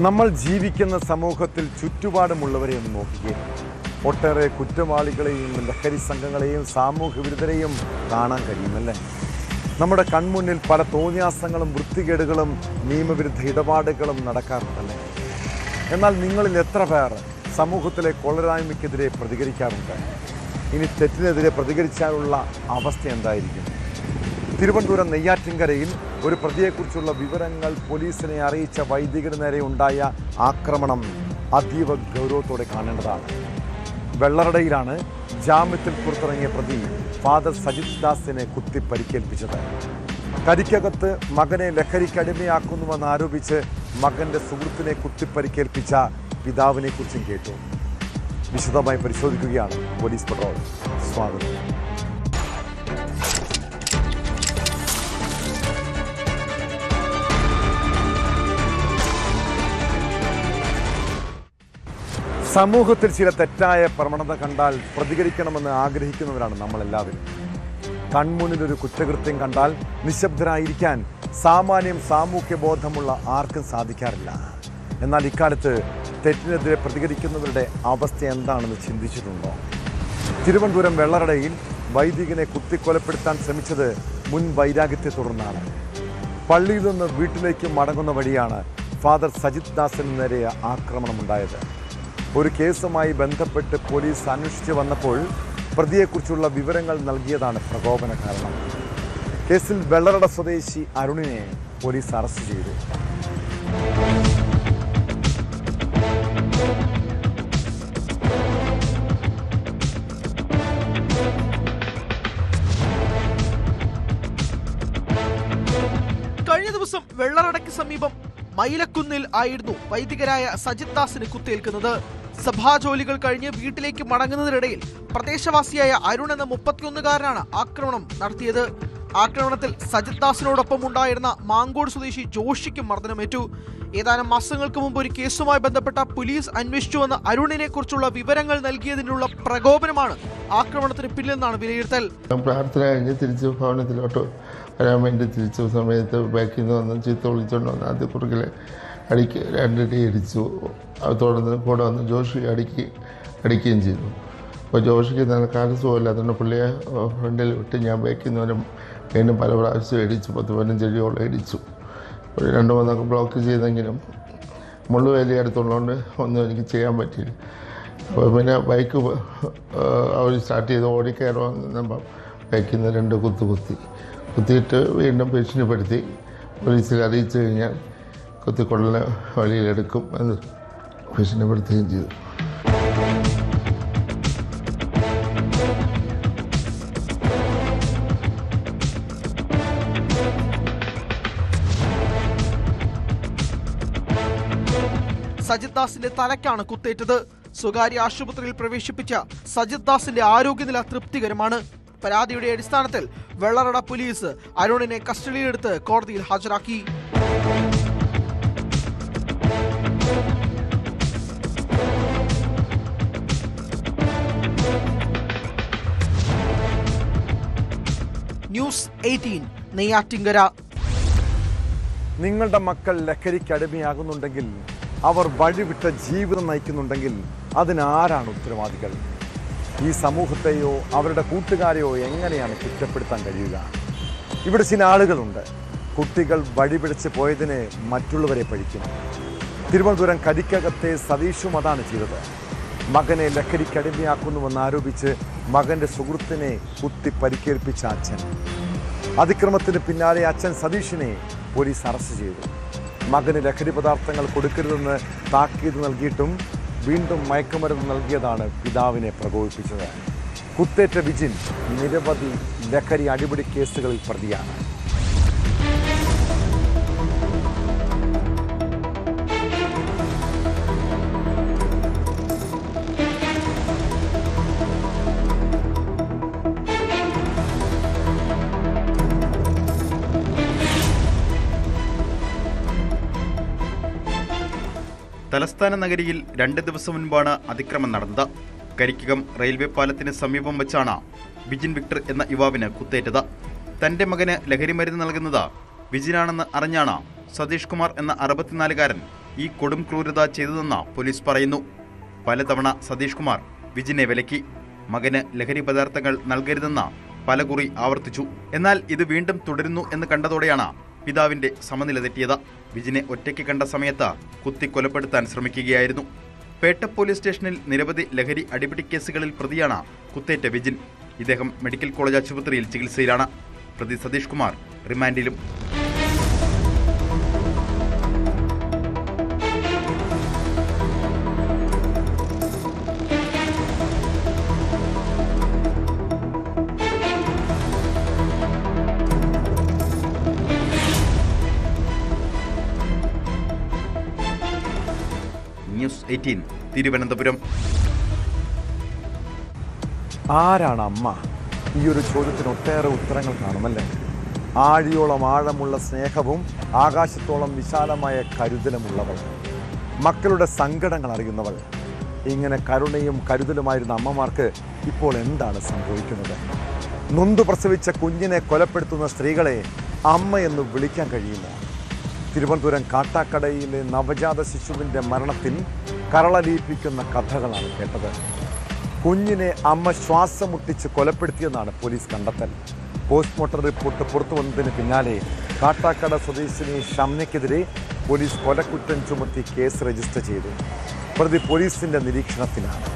നമ്മൾ ജീവിക്കുന്ന സമൂഹത്തിൽ ചുറ്റുപാടുമുള്ളവരെ ഒന്ന് നോക്കിക്കേ. ഒട്ടേറെ കുറ്റവാളികളെയും ലഹരി സംഘങ്ങളെയും സാമൂഹ്യ വിരുദ്ധരെയും കാണാൻ കഴിയുമല്ലേ? നമ്മുടെ കൺമുന്നിൽ പല തോന്നിയാസങ്ങളും വൃത്തികേടുകളും നിയമവിരുദ്ധ ഇടപാടുകളും നടക്കാറുണ്ടല്ലേ? എന്നാൽ നിങ്ങളിൽ എത്ര പേർ സമൂഹത്തിലെ കൊള്ളരായ്മയ്ക്കെതിരെ പ്രതികരിക്കാറുണ്ട്? ഇനി തെറ്റിനെതിരെ പ്രതികരിച്ചാലുള്ള അവസ്ഥ എന്തായിരിക്കും? തിരുവനന്തപുരം നെയ്യാറ്റിൻകരയിൽ ഒരു പ്രതിയെക്കുറിച്ചുള്ള വിവരങ്ങൾ പോലീസിനെ അറിയിച്ച വൈദികന് നേരെ ഉണ്ടായ ആക്രമണം അതീവ ഗൗരവത്തോടെ കാണേണ്ടതാണ്. വെള്ളറടയിലാണ് ജാമ്യത്തിൽ പുറത്തിറങ്ങിയ പ്രതി ഫാദർ സജിത് ദാസിനെ കുത്തി പരിക്കേൽപ്പിച്ചത്. കരിക്കകത്ത് മകനെ ലഹരിക്ക് അടിമയാക്കുന്നുവെന്ന് ആരോപിച്ച് മകന്റെ സുഹൃത്തിനെ കുത്തിപ്പരിക്കേൽപ്പിച്ച പിതാവിനെ കുറിച്ചും കേട്ടു. വിശദമായി പരിശോധിക്കുകയാണ് പോലീസ് പട്രോൾ. സ്വാഗതം. സമൂഹത്തിൽ ചില തെറ്റായ പ്രവണത കണ്ടാൽ പ്രതികരിക്കണമെന്ന് ആഗ്രഹിക്കുന്നവരാണ് നമ്മളെല്ലാവരും. കൺമുന്നിലൊരു കുറ്റകൃത്യം കണ്ടാൽ നിശബ്ദരായിരിക്കാൻ സാമാന്യം സാമൂഹ്യ ബോധമുള്ള ആർക്കും സാധിക്കാറില്ല. എന്നാൽ ഇക്കാലത്ത് തെറ്റിനെതിരെ പ്രതികരിക്കുന്നവരുടെ അവസ്ഥ എന്താണെന്ന് ചിന്തിച്ചിട്ടുണ്ടോ? തിരുവനന്തപുരം വെള്ളറടയിൽ വൈദികനെ കുത്തിക്കൊലപ്പെടുത്താൻ ശ്രമിച്ചത് മുൻ വൈരാഗ്യത്തെ തുടർന്നാണ്. പള്ളിയിൽ നിന്ന് വീട്ടിലേക്ക് മടങ്ങുന്ന വഴിയാണ് ഫാദർ സജിത് ദാസിന് നേരെ ആക്രമണമുണ്ടായത്. ഒരു കേസുമായി ബന്ധപ്പെട്ട് പോലീസ് അന്വേഷിച്ച് വന്നപ്പോൾ പ്രതിയെക്കുറിച്ചുള്ള വിവരങ്ങൾ നൽകിയതാണ് പ്രകോപന കാരണം. കേസിൽ വെള്ളറട സ്വദേശി അരുണിനെ പോലീസ് അറസ്റ്റ് ചെയ്തു. കഴിഞ്ഞ ദിവസം വെള്ളറടയ്ക്ക് സമീപം മൈലക്കുന്നിൽ ആയിരുന്നു വൈദികരായ സജിത് ദാസിന് കുത്തേൽക്കുന്നത്. സഭാജോലികൾ കഴിഞ്ഞ് വീട്ടിലേക്ക് മടങ്ങുന്നതിനിടയിൽ പ്രദേശവാസിയായ അരുൺ എന്ന 31-കാരനാണ് ആക്രമണം നടത്തിയത്. ആക്രമണത്തിൽ സജിത് ദാസിനോടൊപ്പം ഉണ്ടായിരുന്ന മാങ്കോട് സ്വദേശി ജോഷിക്കും മർദ്ദനമേറ്റു. ഏതാനും മാസങ്ങൾക്ക് മുമ്പ് ഒരു കേസുമായി ബന്ധപ്പെട്ട പോലീസ് അന്വേഷിച്ചുവെന്ന അരുണിനെ കുറിച്ചുള്ള വിവരങ്ങൾ നൽകിയതിനുള്ള പ്രകോപനമാണ് ആക്രമണത്തിന് പിന്നിലെന്നാണ് വിലയിരുത്തൽ. പ്രാർത്ഥന കഴിഞ്ഞ് തിരിച്ച് ഭവനത്തിലോട്ട് വരാൻ വേണ്ടി തിരിച്ച സമയത്ത് ബാക്കിൽ നിന്ന് വന്ന് ചീത്ത വിളിച്ചുകൊണ്ട് വന്ന് ആദ്യ പുറകിലെ അടിക്ക് 2 അടി അടിച്ചു. അത് തുടർന്ന് കൂടെ വന്ന് ജോഷി അടിക്കുകയും ചെയ്തു. അപ്പോൾ ജോഷിക്ക് നല്ല കാലം സുഖമില്ലാത്തതുകൊണ്ട് പുള്ളിയെ ഫ്രണ്ടിൽ വിട്ട് ഞാൻ ബാക്കിൽ നിന്ന് വീണ്ടും പല പ്രാവശ്യം ഇടിച്ചു. 10-15 അടിയോളം ഇടിച്ചു. ഒരു 2-3 ബ്ലോക്ക് ചെയ്തെങ്കിലും മുള്ളുവേലി അടുത്തുള്ളതുകൊണ്ട് ഒന്നും എനിക്ക് ചെയ്യാൻ പറ്റിയില്ല. അപ്പോൾ പിന്നെ ബൈക്ക് അവർ സ്റ്റാർട്ട് ചെയ്ത് ഓടിക്കയറുവാൻ നിന്നപ്പം ബൈക്കിൽ നിന്ന് 2 കുത്തിയിട്ട് വീണ്ടും ഭീഷണിപ്പെടുത്തി പോലീസിൽ അറിയിച്ചു കഴിഞ്ഞാൽ കുത്തിക്കൊള്ളൽ വഴിയിലെടുക്കും എന്ന് ഭീഷണിപ്പെടുത്തുകയും ചെയ്തു. സജിത് ദാസിന്റെ തലയ്ക്കാണ് കുത്തേറ്റത്. സ്വകാര്യ ആശുപത്രിയിൽ പ്രവേശിപ്പിച്ച സജിത് ദാസിന്റെ ആരോഗ്യനില തൃപ്തികരമാണ്. പരാതിയുടെ അടിസ്ഥാനത്തിൽ വെള്ളറട പോലീസ് അരുണിനെ കസ്റ്റഡിയിലെടുത്ത് കോടതിയിൽ ഹാജരാക്കി. ന്യൂസ് 18 നെയ്യാറ്റിൻകര. നിങ്ങളുടെ മക്കൾ ലഹരിക്ക് അടിമയാകുന്നുണ്ടെങ്കിൽ, അവർ വഴിവിട്ട ജീവിതം നയിക്കുന്നുണ്ടെങ്കിൽ അതിനാരാണ് ഉത്തരവാദികൾ? ഈ സമൂഹത്തെയോ അവരുടെ കൂട്ടുകാരെയോ എങ്ങനെയാണ് കുറ്റപ്പെടുത്താൻ കഴിയുക? ഇവിടെ ചില ആളുകളുണ്ട്, കുട്ടികൾ വഴിപിടിച്ച് പോയതിനെ മറ്റുള്ളവരെ പഴിക്കും. തിരുവനന്തപുരം കരിക്കകത്തെ സതീഷും അതാണ് ചെയ്തത്. മകനെ ലഹരിക്ക് അടിമയാക്കുന്നുവെന്ന് ആരോപിച്ച് മകന്റെ സുഹൃത്തിനെ കുത്തി പരിക്കേൽപ്പിച്ച അച്ഛൻ. അതിക്രമത്തിന് പിന്നാലെ അച്ഛൻ സതീഷിനെ പോലീസ് അറസ്റ്റ് ചെയ്തു. മകന് ലഹരി പദാർത്ഥങ്ങൾ കൊടുക്കരുതെന്ന് താക്കീത് നൽകിയിട്ടും വീണ്ടും മയക്കുമരുന്ന് നൽകിയതാണ് പിതാവിനെ പ്രകോപിപ്പിച്ചത്. കുത്തേറ്റ വിജിൻ നിരവധി ലഹരി അടിപിടി കേസുകളിൽ പ്രതിയാണ്. തലസ്ഥാന നഗരിയിൽ 2 ദിവസം മുൻപാണ് അതിക്രമം നടന്നത്. കരിക്കകം റെയിൽവേ പാലത്തിന് സമീപം വെച്ചാണ് വിജിൻ വിക്ടർ എന്ന യുവാവിന് കുത്തേറ്റത്. തന്റെ മകന് ലഹരി മരുന്ന് നൽകുന്നത് വിജിനാണെന്ന് അറിഞ്ഞാണ് സതീഷ് കുമാർ എന്ന 64-കാരൻ ഈ കൊടും ക്രൂരത ചെയ്തതെന്ന് പോലീസ് പറയുന്നു. പലതവണ സതീഷ് കുമാർ വിജിനെ വിലക്കി. മകന് ലഹരി പദാർത്ഥങ്ങൾ നൽകരുതെന്ന് പലകുറി ആവർത്തിച്ചു. എന്നാൽ ഇത് വീണ്ടും തുടരുന്നു എന്ന് കണ്ടതോടെയാണ് പിതാവിന്റെ സമനില തെറ്റിയത്. വിജിനെ ഒറ്റയ്ക്ക് കണ്ട സമയത്ത് കുത്തി കൊലപ്പെടുത്താൻ ശ്രമിക്കുകയായിരുന്നു. പേട്ട പോലീസ് സ്റ്റേഷനിൽ നിരവധി ലഹരി അടിപിടി കേസുകളിൽ പ്രതിയാണ് കുത്തേറ്റ വിജിൻ. ഇദ്ദേഹം മെഡിക്കൽ കോളേജ് ആശുപത്രിയിൽ ചികിത്സയിലാണ്. പ്രതി സതീഷ് കുമാർ റിമാൻഡിലും. ന്യൂസ് 18 തിരുവനന്തപുരം. ആരാണ് അമ്മ? ഈ ഒരു ചോദ്യത്തിന് ഒട്ടേറെ ഉത്തരങ്ങൾ കാണുമല്ലേ. ആഴിയോളം ആഴമുള്ള സ്നേഹവും ആകാശത്തോളം വിശാലമായ കരുതലുമുള്ളവൾ, മക്കളുടെ സങ്കടങ്ങൾ അറിയുന്നവൾ. ഇങ്ങനെ കരുണയും കരുതലുമായിരുന്ന അമ്മമാർക്ക് ഇപ്പോൾ എന്താണ് സംഭവിക്കുന്നത്? നൊന്തു പ്രസവിച്ച കുഞ്ഞിനെ കൊലപ്പെടുത്തുന്ന സ്ത്രീകളെ അമ്മയെന്ന് വിളിക്കാൻ കഴിയുമോ? തിരുവനന്തപുരം കാട്ടാക്കടയിലെ നവജാത ശിശുവിൻ്റെ മരണത്തിൽ കരളലിയിപ്പിക്കുന്ന കഥകളാണ് കേട്ടത്. കുഞ്ഞിനെ അമ്മ ശ്വാസം മുട്ടിച്ച് കൊലപ്പെടുത്തിയെന്നാണ് പോലീസ് കണ്ടെത്തൽ. പോസ്റ്റ്മോർട്ടം റിപ്പോർട്ട് പുറത്തു വന്നതിന് പിന്നാലെ കാട്ടാക്കട സ്വദേശിനി ഷംനയ്ക്കെതിരെ പോലീസ് കൊലക്കുറ്റം ചുമത്തി കേസ് രജിസ്റ്റർ ചെയ്തു. പ്രതി പോലീസിന്റെ നിരീക്ഷണത്തിലാണ്.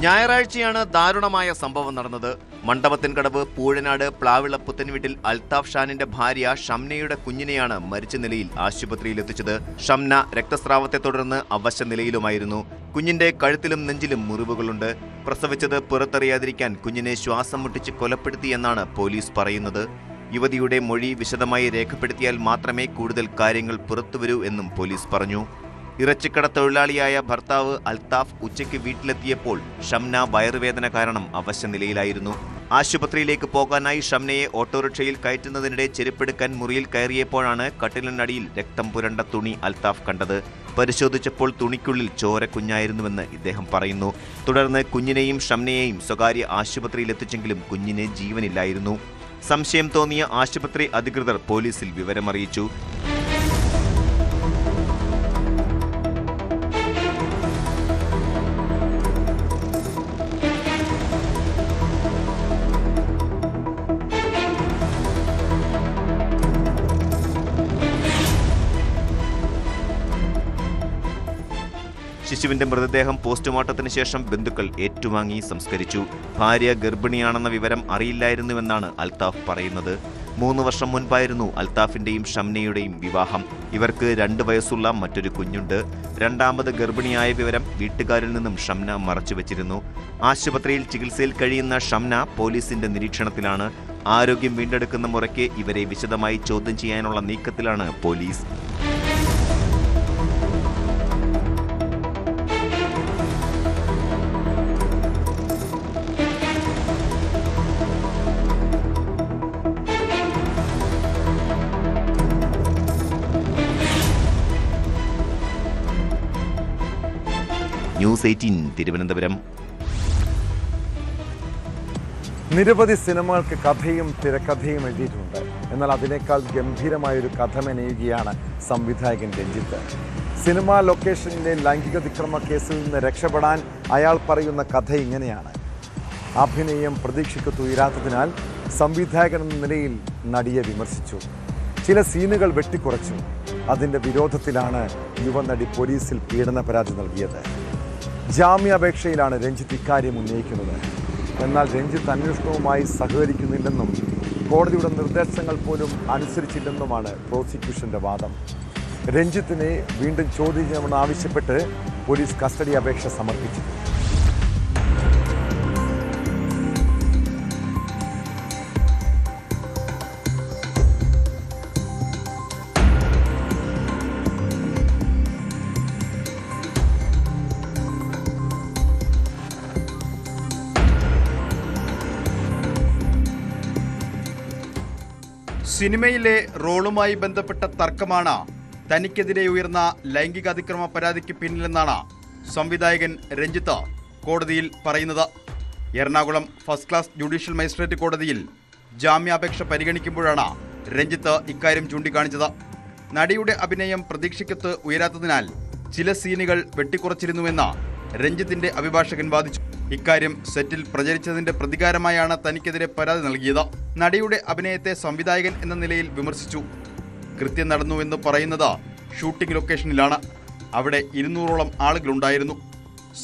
ഞായറാഴ്ചയാണ് ദാരുണമായ സംഭവം നടന്നത്. മണ്ഡപത്തിൻകടവ് പൂഴനാട് പ്ലാവിള പുത്തൻവീട്ടിൽ അൽത്താഫ് ഷാനിന്റെ ഭാര്യ ഷംനയുടെ കുഞ്ഞിനെയാണ് മരിച്ച നിലയിൽ ആശുപത്രിയിൽ എത്തിച്ചത്. ഷംന രക്തസ്രാവത്തെ തുടർന്ന് അവശ നിലയിലുമായിരുന്നു. കുഞ്ഞിന്റെ കഴുത്തിലും നെഞ്ചിലും മുറിവുകളുണ്ട്. പ്രസവിച്ചത് പുറത്തറിയാതിരിക്കാൻ കുഞ്ഞിനെ ശ്വാസം മുട്ടിച്ച് കൊലപ്പെടുത്തിയെന്നാണ് പോലീസ് പറയുന്നത്. യുവതിയുടെ മൊഴി വിശദമായി രേഖപ്പെടുത്തിയാൽ മാത്രമേ കൂടുതൽ കാര്യങ്ങൾ പുറത്തുവരൂ എന്നും പോലീസ് പറഞ്ഞു. ഇറച്ചിക്കട തൊഴിലാളിയായ ഭർത്താവ് അൽത്താഫ് ഉച്ചയ്ക്ക് വീട്ടിലെത്തിയപ്പോൾ ഷംന വയറുവേദന കാരണം അവശ നിലയിലായിരുന്നു. ആശുപത്രിയിലേക്ക് പോകാനായി ഷംനയെ ഓട്ടോറിക്ഷയിൽ കയറ്റുന്നതിനിടെ ചെരുപ്പെടുക്കാൻ മുറിയിൽ കയറിയപ്പോഴാണ് കട്ടിലിനടിയിൽ രക്തം പുരണ്ട തുണി അൽത്താഫ് കണ്ടത്. പരിശോധിച്ചപ്പോൾ തുണിക്കുള്ളിൽ ചോര കുഞ്ഞായിരുന്നുവെന്ന് ഇദ്ദേഹം പറയുന്നു. തുടർന്ന് കുഞ്ഞിനെയും ഷംനയെയും സ്വകാര്യ ആശുപത്രിയിലെത്തിച്ചെങ്കിലും കുഞ്ഞിന് ജീവനില്ലായിരുന്നു. സംശയം തോന്നിയ ആശുപത്രി അധികൃതർ പോലീസിൽ വിവരമറിയിച്ചു. ശിശുവിന്റെ മൃതദേഹം പോസ്റ്റ്മോർട്ടത്തിന് ശേഷം ബന്ധുക്കൾ ഏറ്റുവാങ്ങി സംസ്കരിച്ചു. ഭാര്യ ഗർഭിണിയാണെന്ന വിവരം അറിയില്ലായിരുന്നുവെന്നാണ് അൽത്താഫ് പറയുന്നത്. 3 വർഷം മുൻപായിരുന്നു അൽത്താഫിന്റെയും ഷംനയുടെയും വിവാഹം. ഇവർക്ക് 2 വയസ്സുള്ള മറ്റൊരു കുഞ്ഞുണ്ട്. രണ്ടാമത് ഗർഭിണിയായ വിവരം വീട്ടുകാരിൽ നിന്നും ഷംന മറച്ചുവെച്ചിരുന്നു. ആശുപത്രിയിൽ ചികിത്സയിൽ കഴിയുന്ന ഷംന പോലീസിന്റെ നിരീക്ഷണത്തിലാണ്. ആരോഗ്യം വീണ്ടെടുക്കുന്ന മുറയ്ക്ക് ഇവരെ വിശദമായി ചോദ്യം ചെയ്യാനുള്ള നീക്കത്തിലാണ് പോലീസ്. ന്യൂസ് 18 തിരുവനന്തപുരം. നിരവധി സിനിമകൾക്ക് കഥയും തിരക്കഥയും എഴുതിയിട്ടുണ്ട്. എന്നാൽ അതിനേക്കാൾ ഗംഭീരമായൊരു കഥ മെനയുകയാണ് സംവിധായകൻ രഞ്ജിത്ത്. സിനിമാ ലൊക്കേഷനിലെ ലൈംഗികതിക്രമ കേസിൽ നിന്ന് രക്ഷപ്പെടാൻ അയാൾ പറയുന്ന കഥ ഇങ്ങനെയാണ്. അഭിനയം പ്രതീക്ഷയ്ക്ക് ഉയരാത്തതിനാൽ സംവിധായകൻ എന്ന നിലയിൽ നടിയെ വിമർശിച്ചു. ചില സീനുകൾ വെട്ടിക്കുറച്ചു. അതിൻ്റെ വിരോധത്തിലാണ് യുവനടി പോലീസിൽ പീഡന പരാതി നൽകിയത്. ജാമ്യാപേക്ഷയിലാണ് രഞ്ജിത്ത് ഇക്കാര്യം ഉന്നയിക്കുന്നത്. എന്നാൽ രഞ്ജിത്ത് അന്വേഷണവുമായി സഹകരിക്കുന്നില്ലെന്നും കോടതിയുടെ നിർദ്ദേശങ്ങൾ പോലും അനുസരിച്ചില്ലെന്നുമാണ് പ്രോസിക്യൂഷന്റെ വാദം. രഞ്ജിത്തിനെ വീണ്ടും ചോദ്യം ചെയ്യണമെന്ന് ആവശ്യപ്പെട്ട് പോലീസ് കസ്റ്റഡി അപേക്ഷ സമർപ്പിച്ചു. സിനിമയിലെ റോളുമായി ബന്ധപ്പെട്ട തർക്കമാണ് തനിക്കെതിരെ ഉയർന്ന ലൈംഗിക അതിക്രമ പരാതിക്ക് പിന്നിലെന്നാണ് സംവിധായകൻ രഞ്ജിത്ത് കോടതിയിൽ പറയുന്നത്. Ernakulam first class judicial magistrate കോടതിയിൽ ജാമ്യാപേക്ഷ പരിഗണിക്കുമ്പോഴാണ് രഞ്ജിത്ത് ഇക്കാര്യം ചൂണ്ടിക്കാണിച്ചത്. നടിയുടെ അഭിനയം പ്രതീക്ഷയ്ക്കൊത്ത് ഉയരാത്തതിനാൽ ചില സീനുകൾ വെട്ടിക്കുറച്ചിരുന്നുവെന്ന് രഞ്ജിത്തിന്റെ അഭിഭാഷകൻ വാദിച്ചു. ഇക്കാര്യം സെറ്റിൽ പ്രചരിച്ചതിന്റെ പ്രതികാരമായാണ് തനിക്കെതിരെ പരാതി നൽകിയത്. നടിയുടെ അഭിനയത്തെ സംവിധായകൻ എന്ന നിലയിൽ വിമർശിച്ചു. കൃത്യം നടന്നുവെന്ന് പറയുന്നത് ഷൂട്ടിംഗ് ലൊക്കേഷനിലാണ്. അവിടെ 200ഓളം ആളുകളുണ്ടായിരുന്നു.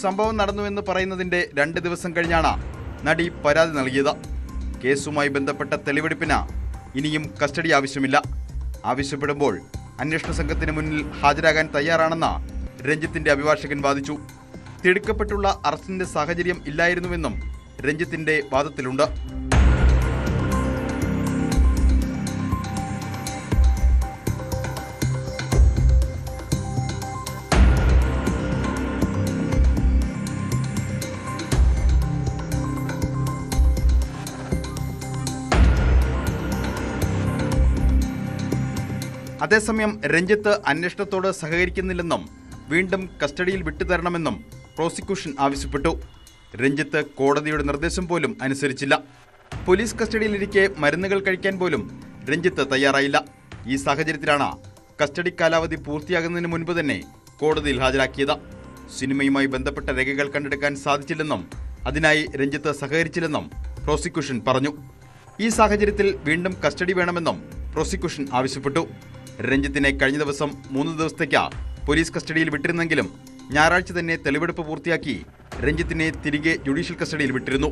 സംഭവം നടന്നുവെന്ന് പറയുന്നതിന്റെ 2 ദിവസം കഴിഞ്ഞാണ് നടി പരാതി നൽകിയത്. കേസുമായി ബന്ധപ്പെട്ട തെളിവെടുപ്പിന് ഇനിയും കസ്റ്റഡി ആവശ്യമില്ല. ആവശ്യപ്പെടുമ്പോൾ അന്വേഷണ സംഘത്തിന് മുന്നിൽ ഹാജരാകാൻ തയ്യാറാണെന്ന് രഞ്ജിത്തിന്റെ അഭിഭാഷകൻ വാദിച്ചു. തിടുക്കപ്പെട്ടുള്ള അറസ്റ്റിന്റെ സാഹചര്യം ഇല്ലായിരുന്നുവെന്നും രഞ്ജിത്തിന്റെ വാദത്തിലുണ്ട്. അതേസമയം രഞ്ജിത്ത് അന്വേഷണത്തോട് സഹകരിക്കുന്നില്ലെന്നും വീണ്ടും കസ്റ്റഡിയിൽ വിട്ടുതരണമെന്നും പ്രോസിക്യൂഷൻ ആവശ്യപ്പെട്ടു. രഞ്ജിത്ത് കോടതിയുടെ നിർദ്ദേശം പോലും അനുസരിച്ചില്ല. പോലീസ് കസ്റ്റഡിയിലിരിക്കെ മരുന്നുകൾ കഴിക്കാൻ പോലും രഞ്ജിത്ത് തയ്യാറായില്ല. ഈ സാഹചര്യത്തിലാണ് കസ്റ്റഡി കാലാവധി പൂർത്തിയാകുന്നതിന് മുൻപ് തന്നെ കോടതിയിൽ ഹാജരാക്കിയത്. സിനിമയുമായി ബന്ധപ്പെട്ട രേഖകൾ കണ്ടെടുക്കാൻ സാധിച്ചില്ലെന്നും അതിനായി രഞ്ജിത്ത് സഹകരിച്ചില്ലെന്നും പ്രോസിക്യൂഷൻ പറഞ്ഞു. ഈ സാഹചര്യത്തിൽ വീണ്ടും കസ്റ്റഡി വേണമെന്നും പ്രോസിക്യൂഷൻ ആവശ്യപ്പെട്ടു. രഞ്ജിത്തിനെ കഴിഞ്ഞ ദിവസം 3 ദിവസത്തേക്ക് പോലീസ് കസ്റ്റഡിയിൽ വിട്ടിരുന്നെങ്കിലും ഞായറാഴ്ച തന്നെ തെളിവെടുപ്പ് പൂർത്തിയാക്കി രഞ്ജിത്തിനെ തിരികെ ജുഡീഷ്യൽ കസ്റ്റഡിയിൽ വിട്ടിരുന്നു.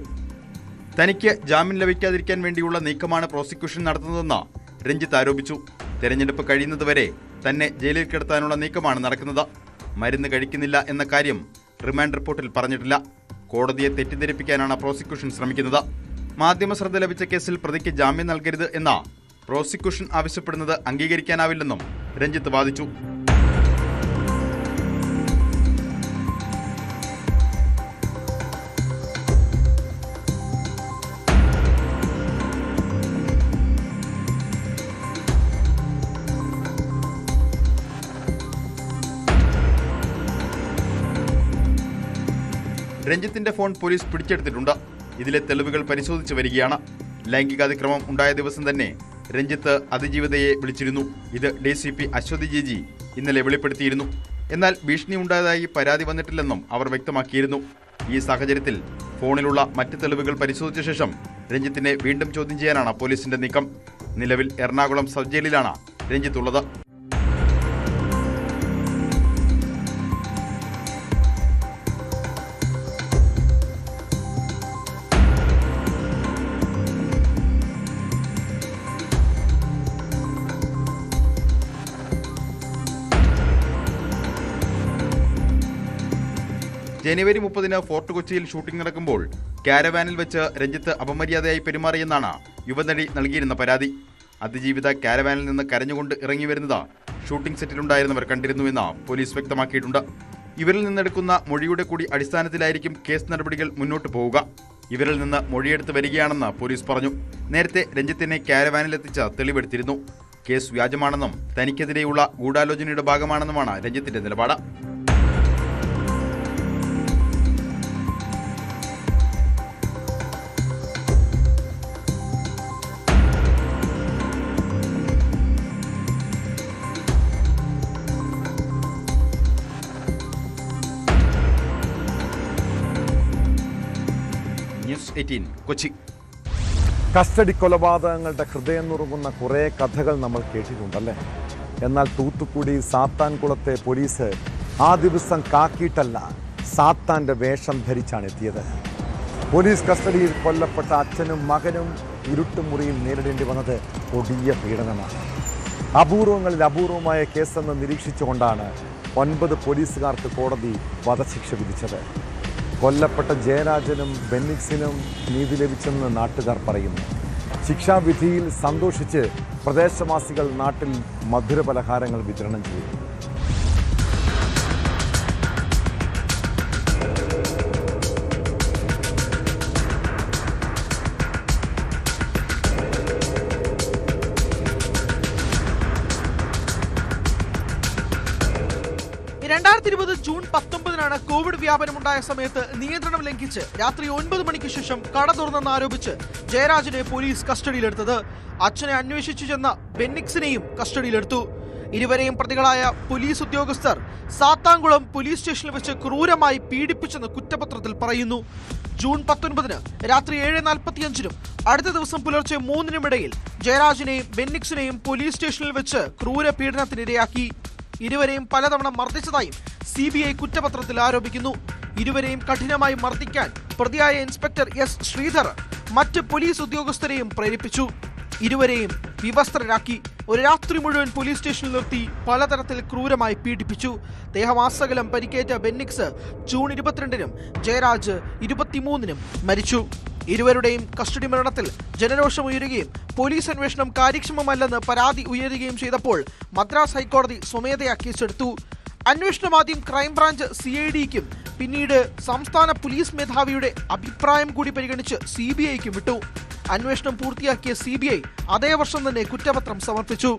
തനിക്ക് ജാമ്യം ലഭിക്കാതിരിക്കാൻ വേണ്ടിയുള്ള നീക്കമാണ് പ്രോസിക്യൂഷൻ നടത്തുന്നതെന്ന് രഞ്ജിത്ത് ആരോപിച്ചു. തെരഞ്ഞെടുപ്പ് കഴിയുന്നതുവരെ തന്നെ ജയിലിൽ കിടത്താനുള്ള നീക്കമാണ് നടക്കുന്നത്. മരുന്ന് കഴിക്കുന്നില്ല എന്ന കാര്യം റിമാൻഡ് റിപ്പോർട്ടിൽ പറഞ്ഞിട്ടില്ല. കോടതിയെ തെറ്റിദ്ധരിപ്പിക്കാനാണ് പ്രോസിക്യൂഷൻ ശ്രമിക്കുന്നത്. മാധ്യമ ശ്രദ്ധ ലഭിച്ച കേസിൽ പ്രതിക്ക് ജാമ്യം നൽകരുത് എന്ന പ്രോസിക്യൂഷൻ ആവശ്യപ്പെടുന്നത് അംഗീകരിക്കാനാവില്ലെന്നും രഞ്ജിത്ത് വാദിച്ചു. രഞ്ജിത്തിന്റെ ഫോൺ പോലീസ് പിടിച്ചെടുത്തിട്ടുണ്ട്. ഇതിലെ തെളിവുകൾ പരിശോധിച്ചു വരികയാണ്. ലൈംഗികാതിക്രമം ഉണ്ടായ ദിവസം തന്നെ രഞ്ജിത്ത് അതിജീവിതയെ വിളിച്ചിരുന്നു. ഇത് DCP അശ്വതി ജി ഇന്നലെ വെളിപ്പെടുത്തിയിരുന്നു. എന്നാൽ ഭീഷണി ഉണ്ടായതായി പരാതി വന്നിട്ടില്ലെന്നും അവർ വ്യക്തമാക്കിയിരുന്നു. ഈ സാഹചര്യത്തിൽ ഫോണിലുള്ള മറ്റ് തെളിവുകൾ പരിശോധിച്ച ശേഷം രഞ്ജിത്തിനെ വീണ്ടും ചോദ്യം ചെയ്യാനാണ് പോലീസിന്റെ നീക്കം. നിലവിൽ എറണാകുളം സബ് ജയിലിലാണ് രഞ്ജിത്ത് ഉള്ളത്. ജനുവരി 30 ഫോർട്ട് കൊച്ചിയിൽ ഷൂട്ടിംഗ് നടക്കുമ്പോൾ കാരവാനിൽ വെച്ച് രഞ്ജിത്ത് അപമര്യാദയായി പെരുമാറിയെന്നാണ് യുവനടി നൽകിയിരുന്ന പരാതി. അതിജീവിത കാരവാനിൽ നിന്ന് കരഞ്ഞുകൊണ്ട് ഇറങ്ങി വരുന്നത് ഷൂട്ടിംഗ് സെറ്റിലുണ്ടായിരുന്നവർ കണ്ടിരുന്നുവെന്ന് പോലീസ് വ്യക്തമാക്കിയിട്ടുണ്ട്. ഇവരിൽ നിന്നെടുക്കുന്ന മൊഴിയുടെ കൂടി അടിസ്ഥാനത്തിലായിരിക്കും കേസ് നടപടികൾ മുന്നോട്ട് പോവുക. ഇവരിൽ നിന്ന് മൊഴിയെടുത്ത് വരികയാണെന്ന് പോലീസ് പറഞ്ഞു. നേരത്തെ രഞ്ജിത്തിനെ കാരവാനിലെത്തിച്ച് തെളിവെടുത്തിരുന്നു. കേസ് വ്യാജമാണെന്നും തനിക്കെതിരെയുള്ള ഗൂഢാലോചനയുടെ ഭാഗമാണെന്നുമാണ് രഞ്ജിത്തിന്റെ നിലപാട്. ന്യൂസ് 18 കൊച്ചി. കസ്റ്റഡി കൊലപാതകങ്ങളുടെ ഹൃദയം നുറുങ്ങുന്ന കുറേ കഥകൾ നമ്മൾ കേട്ടിട്ടുണ്ടല്ലേ. എന്നാൽ തൂത്തുക്കുടി സാത്താൻകുളത്തെ പോലീസ് ആ ദിവസം കാക്കിയിട്ടല്ല, സാത്താൻ്റെ വേഷം ധരിച്ചാണ് എത്തിയത്. പോലീസ് കസ്റ്റഡിയിൽ കൊല്ലപ്പെട്ട അച്ഛനും മകനും ഇരുട്ടുമുറിയിൽ നേരിടേണ്ടി വന്നത് കൊടിയ പീഡനമാണ്. അപൂർവങ്ങളിൽ അപൂർവമായ കേസെന്ന് നിരീക്ഷിച്ചുകൊണ്ടാണ് 9 പോലീസുകാർക്ക് കോടതി വധശിക്ഷ വിധിച്ചത്. കൊല്ലപ്പെട്ട ജയരാജനും ബെന്നിക്സിനും നീതി ലഭിച്ചെന്ന് നാട്ടുകാർ പറയുന്നു. ശിക്ഷാവിധിയിൽ സന്തോഷിച്ച് പ്രദേശവാസികൾ നാട്ടിൽ മധുരപലഹാരങ്ങൾ വിതരണം ചെയ്തു. 2020 ജൂൺ 19 കോവിഡ് വ്യാപനമുണ്ടായ സമയത്ത് നിയന്ത്രണം ലംഘിച്ച് രാത്രി 9 മണിക്ക് ശേഷം കട തുറന്നെന്ന് ആരോപിച്ച് ജയരാജിനെ പോലീസ് കസ്റ്റഡിയിലെടുത്തത്. അച്ഛനെ അന്വേഷിച്ചു ചെന്ന ബെന്നിക്സിനെയും കസ്റ്റഡിയിലെടുത്തു. ഇരുവരെയും പ്രതികളായ പോലീസ് ഉദ്യോഗസ്ഥർ സാത്താംകുളം പോലീസ് സ്റ്റേഷനിൽ വെച്ച് ക്രൂരമായി പീഡിപ്പിച്ചെന്ന് കുറ്റപത്രത്തിൽ പറയുന്നു. ജൂൺ 19 രാത്രി 7:45 അടുത്ത ദിവസം പുലർച്ചെ 3 ജയരാജിനെയും ബെന്നിക്സിനെയും പോലീസ് സ്റ്റേഷനിൽ വെച്ച് ക്രൂര പീഡനത്തിനിരയാക്കി. ഇരുവരെയും പലതവണ മർദ്ദിച്ചതായും CBI കുറ്റപത്രത്തിൽ ആരോപിക്കുന്നു. ഇരുവരെയും കഠിനമായി മർദ്ദിക്കാൻ പ്രതിയായ ഇൻസ്പെക്ടർ S. ശ്രീധർ മറ്റ് പോലീസ് ഉദ്യോഗസ്ഥരെയും പ്രേരിപ്പിച്ചു. ഇരുവരെയും വിവസ്ത്രരാക്കി. ഒരു രാത്രി മുഴുവൻ പോലീസ് സ്റ്റേഷനിൽ നിർത്തി പലതരത്തിൽ ക്രൂരമായി പീഡിപ്പിച്ചു. ദേഹമാസകലം പരിക്കേറ്റ ബെന്നിക്സ് ജൂൺ 22 ജയരാജ് 23 മരിച്ചു. ഇരുവരുടെയും കസ്റ്റഡി മരണത്തിൽ ജനരോഷമുയരുകയും പോലീസ് അന്വേഷണം കാര്യക്ഷമമല്ലെന്ന് പരാതി ഉയരുകയും ചെയ്തപ്പോൾ മദ്രാസ് ഹൈക്കോടതി സ്വമേധയാ കേസെടുത്തു. അന്വേഷണം ആദ്യം ക്രൈംബ്രാഞ്ച് CIDക്കും പിന്നീട് സംസ്ഥാന പോലീസ് മേധാവിയുടെ അഭിപ്രായം കൂടി പരിഗണിച്ച് CBIക്കും വിട്ടു. അന്വേഷണം പൂർത്തിയാക്കിയ CBI അതേ വർഷം തന്നെ കുറ്റപത്രം സമർപ്പിച്ചു.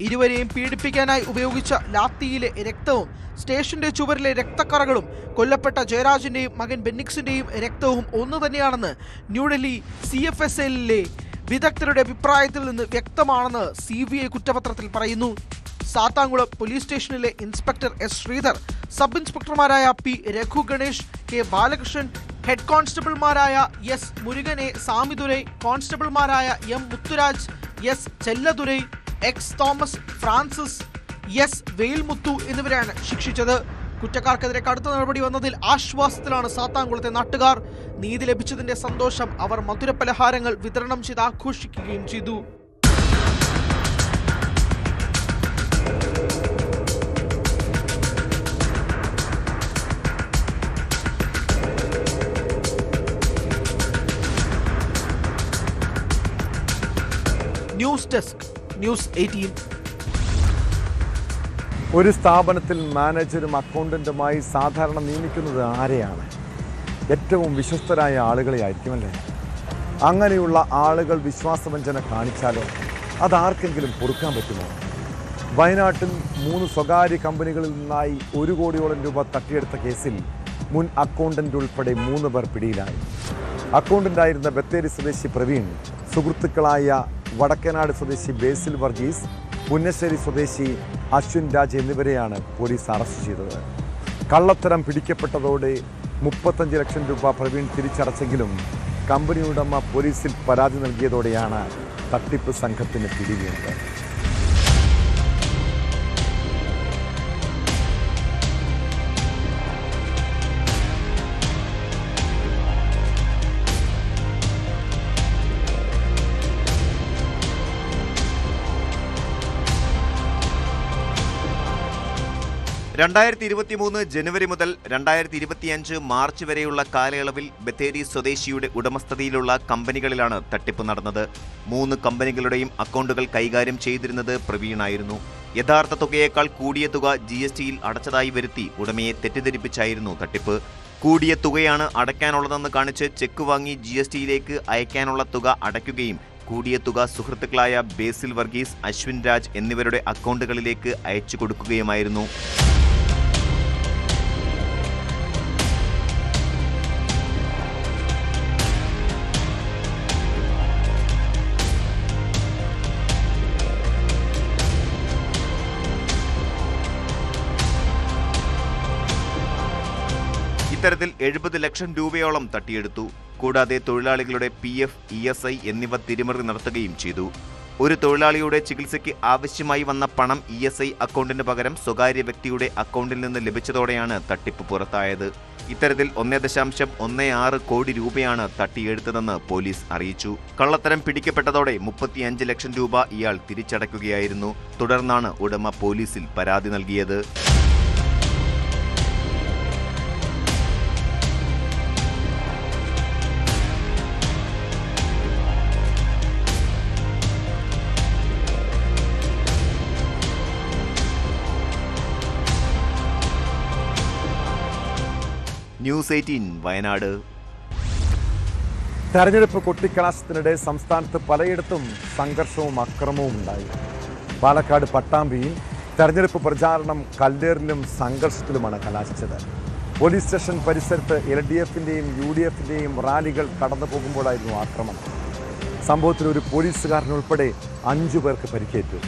ഇരുവരെയും പീഡിപ്പിക്കാനായി ഉപയോഗിച്ച ലാത്തിയിലെ രക്തവും സ്റ്റേഷന്റെ ചുവരിലെ രക്തക്കറകളും കൊല്ലപ്പെട്ട ജയരാജിന്റെയും മകൻ ബെന്നിക്സിന്റെയും രക്തവും ഒന്നു തന്നെയാണെന്ന് ന്യൂഡൽഹി CFSLലെ വിദഗ്ധരുടെ അഭിപ്രായത്തിൽ നിന്ന് വ്യക്തമാണെന്ന് CBI കുറ്റപത്രത്തിൽ പറയുന്നു. സാത്താംകുളം പോലീസ് സ്റ്റേഷനിലെ ഇൻസ്പെക്ടർ S. ശ്രീധർ, സബ് ഇൻസ്പെക്ടർമാരായ P. Raghu Ganesh, K. Balakrishnan, head കോൺസ്റ്റബിൾമാരായ S. മുരുകൻ, A. സാമിദുരൈ, കോൺസ്റ്റബിൾമാരായ M. Muthuraj, S. Chelladurai, X. Thomas, Francis, S. Veyilmuthu എന്നിവരാണ് ശിക്ഷിച്ചത്. കുറ്റക്കാർക്കെതിരെ കടുത്ത നടപടി വന്നതിൽ ആശ്വാസത്തിലാണ് സാത്താംകുളത്തെ നാട്ടുകാർ. നീതി ലഭിച്ചതിന്റെ സന്തോഷം അവർ മധുരപലഹാരങ്ങൾ വിതരണം ചെയ്ത് ആഘോഷിക്കുകയും ചെയ്തു. News desk, news 18. ഒരു സ്ഥാപനത്തിൽ മാനേജരും അക്കൗണ്ടന്റുമായി സാധാരണ നിയമിക്കുന്നത് ആരെയാണ്? ഏറ്റവും വിശ്വസ്തരായ ആളുകളെ ആയിരിക്കുമല്ലേ? അങ്ങനെയുള്ള ആളുകൾ വിശ്വാസവഞ്ചന കാണിച്ചാലോ അതാർക്കെങ്കിലും പൊറുക്കാൻ പറ്റുമോ? വയനാട്ടിൽ 3 സ്വകാര്യ കമ്പനികളിൽ നിന്നായി 1 കോടിയോളം രൂപ തട്ടിയെടുത്ത കേസിൽ മുൻ അക്കൗണ്ടന്റ് ഉൾപ്പെടെ 3 പേർ പിടിയിലായി. അക്കൗണ്ടന്റായിരുന്ന ബത്തേരി സ്വദേശി പ്രവീൺ, സുഹൃത്തുക്കളായ വടക്കനാട് സ്വദേശി ബേസിൽ വർഗീസ്, പുന്നശ്ശേരി സ്വദേശി അശ്വിൻ രാജ് എന്നിവരെയാണ് പോലീസ് അറസ്റ്റ് ചെയ്തത്. കള്ളത്തരം പിടിക്കപ്പെട്ടതോടെ 35 ലക്ഷം രൂപ പ്രവീൺ തിരിച്ചടച്ചെങ്കിലും കമ്പനി ഉടമ പോലീസിൽ പരാതി നൽകിയതോടെയാണ് തട്ടിപ്പ് സംഘത്തിന് പിടിവീണത്. ജനുവരി മുതൽ 2025 മാർച്ച് വരെയുള്ള കാലയളവിൽ ബത്തേരി സ്വദേശിയുടെ ഉടമസ്ഥതയിലുള്ള കമ്പനികളിലാണ് തട്ടിപ്പ് നടന്നത്. 3 കമ്പനികളുടെയും അക്കൗണ്ടുകൾ കൈകാര്യം ചെയ്തിരുന്നത് പ്രവീണായിരുന്നു. യഥാർത്ഥ തുകയേക്കാൾ കൂടിയ തുക GSTയിൽ അടച്ചതായി വരുത്തി ഉടമയെ തെറ്റിദ്ധരിപ്പിച്ചായിരുന്നു തട്ടിപ്പ്. കൂടിയ തുകയാണ് അടയ്ക്കാനുള്ളതെന്ന് കാണിച്ച് ചെക്ക് വാങ്ങി GSTയിലേക്ക് അയക്കാനുള്ള തുക അടയ്ക്കുകയും കൂടിയ തുക സുഹൃത്തുക്കളായ ബേസിൽ വർഗീസ്, അശ്വിൻ രാജ് എന്നിവരുടെ അക്കൗണ്ടുകളിലേക്ക് അയച്ചു കൊടുക്കുകയുമായിരുന്നു. ഇത്തരത്തിൽ 70 ലക്ഷം രൂപയോളം തട്ടിയെടുത്തു. കൂടാതെ തൊഴിലാളികളുടെ PF, ESI എന്നിവ തിരിമറി നടത്തുകയും ചെയ്തു. ഒരു തൊഴിലാളിയുടെ ചികിത്സയ്ക്ക് ആവശ്യമായി വന്ന പണം ESI അക്കൗണ്ടിന് പകരം സ്വകാര്യ വ്യക്തിയുടെ അക്കൗണ്ടിൽ നിന്ന് ലഭിച്ചതോടെയാണ് തട്ടിപ്പ് പുറത്തായത്. ഇത്തരത്തിൽ 1.16 കോടി രൂപയാണ് തട്ടിയെടുത്തതെന്ന് പോലീസ് അറിയിച്ചു. കള്ളത്തരം പിടിക്കപ്പെട്ടതോടെ 35 ലക്ഷം രൂപ ഇയാൾ തിരിച്ചടയ്ക്കുകയായിരുന്നു. തുടർന്നാണ് ഉടമ പോലീസിൽ പരാതി നൽകിയത്. ന്യൂസ് 18 വയനാട്. തെരഞ്ഞെടുപ്പ് കൊട്ടിക്കലാശത്തിനിടെ സംസ്ഥാനത്ത് പലയിടത്തും സംഘർഷവും അക്രമവും ഉണ്ടായി. പാലക്കാട് പട്ടാമ്പിയിൽ തെരഞ്ഞെടുപ്പ് പ്രചാരണം കല്ലേറിലും സംഘർഷത്തിലുമാണ് കലാശിച്ചത്. പോലീസ് സ്റ്റേഷൻ പരിസരത്ത് LDFിൻ്റെയും UDFിൻ്റെയും റാലികൾ കടന്നു പോകുമ്പോഴായിരുന്നു ആക്രമണം. സംഭവത്തിൽ ഒരു പോലീസുകാരനുൾപ്പെടെ 5 പേർക്ക് പരിക്കേറ്റു.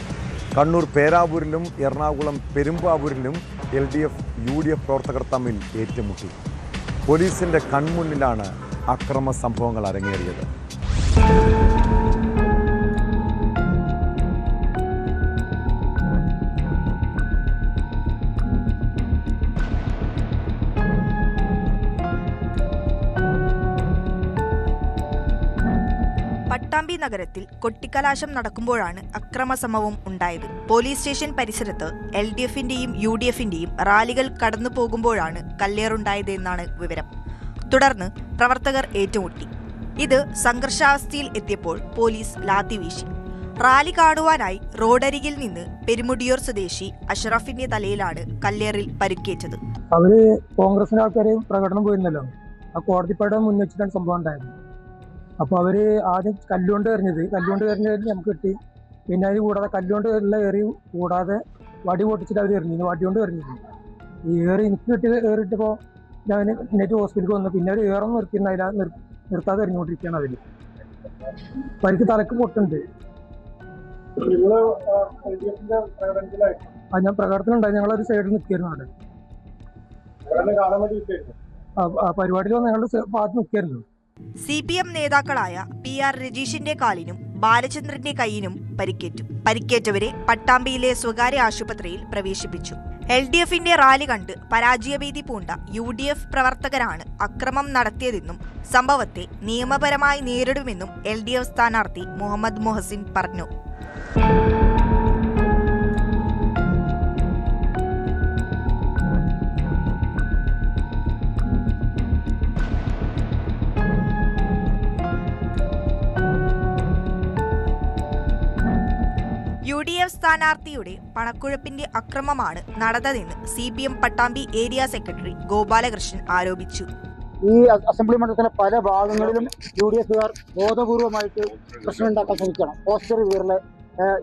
കണ്ണൂർ പേരാവൂരിലും എറണാകുളം പെരുമ്പാവൂരിലും LDF UDF പ്രവർത്തകർ തമ്മിൽ ഏറ്റുമുട്ടി. പോലീസിന്റെ കൺമുന്നിലാണ് അക്രമ സംഭവങ്ങൾ അരങ്ങേറിയത്. പട്ടാമ്പി നഗരത്തിൽ കൊട്ടിക്കലാശം നടക്കുമ്പോഴാണ് അക്രമ സംഭവം ഉണ്ടായത്. പോലീസ് സ്റ്റേഷൻ പരിസരത്ത് LDFിന്റെയും UDFിന്റെയും റാലികൾ കടന്നു പോകുമ്പോഴാണ് കല്ലേറുണ്ടായതെന്നാണ് വിവരം. തുടർന്ന് പ്രവർത്തകർ ഏറ്റുമുട്ടി. ഇത് സംഘർഷാവസ്ഥയിൽ എത്തിയപ്പോൾ പോലീസ് ലാത്തി വീശി. റാലി കാണുവാനായി റോഡരികിൽ നിന്ന് പെരുമുടിയൂർ സ്വദേശി അഷ്റഫിന്റെ തലയിലാണ് കല്ലേറിൽ പരിക്കേറ്റത്. അവര് കോൺഗ്രസിന്റെ ആൾക്കാരെ പ്രകടനം പോയിരുന്നല്ലോ, ആ കോടതിപ്പടം മുൻവെച്ചിട്ടാണ് സംഭവം ഉണ്ടായത്. അപ്പോൾ അവര് ആദ്യം കല്ലുകൊണ്ട് എറിഞ്ഞത് നമുക്ക് കിട്ടി. പിന്നെ അത് കൂടാതെ കല്ലുകൊണ്ട് എറി കൂടാതെ വടി പൊട്ടിച്ചിട്ട് അവർ എറിഞ്ഞിരുന്നു. വടി കൊണ്ട് എറിഞ്ഞിരുന്നു. ഈ എനിക്ക് ഏറിയിട്ടപ്പോൾ ഞാൻ നെറ്റ് ഹോസ്പിറ്റലിൽ വന്നു. പിന്നെ അവർ ഏറെ നിർത്താതെ എറിഞ്ഞുകൊണ്ടിരിക്കുകയാണ്. അതിൽ പരിക്ക് തലക്ക് പൊട്ടുണ്ട്. ഞാൻ പ്രകടനത്തിലുണ്ടായി. ഞങ്ങളൊരു സൈഡിൽ നിൽക്കായിരുന്നു. അവിടെ ആ പരിപാടിയിൽ വന്ന് ഞങ്ങളുടെ ഭാഗത്ത് നിൽക്കായിരുന്നു. CPM നേതാക്കളായ PR രജീഷിന്റെ കാലിനും ബാലചന്ദ്രന്റെ കൈയിനും പരിക്കേറ്റു. പരിക്കേറ്റവരെ പട്ടാമ്പിയിലെ സ്വകാര്യ ആശുപത്രിയിൽ പ്രവേശിപ്പിച്ചു. LDFിന്റെ റാലി കണ്ട് പരാജയഭീതി പൂണ്ട UDF പ്രവർത്തകരാണ് അക്രമം നടത്തിയതെന്നും സംഭവത്തെ നിയമപരമായി നേരിടുമെന്നും LDF സ്ഥാനാർത്ഥി മുഹമ്മദ് മുഹസിൻ പറഞ്ഞു. UDF സ്ഥാനാർത്ഥിയുടെ പണക്കുഴപ്പിന്റെ അക്രമമാണ് നടന്നതെന്ന് CPM Pattambi area secretary Gopalakrishnan ആരോപിച്ചു. ഈ അസംബ്ലി മണ്ഡലത്തിലെ പല ഭാഗങ്ങളിലും UDFുകാർ ബോധപൂർവമായിട്ട് പ്രശ്നമുണ്ടാക്കാൻ ശ്രമിക്കണം. പോസ്റ്റർ വീറല്,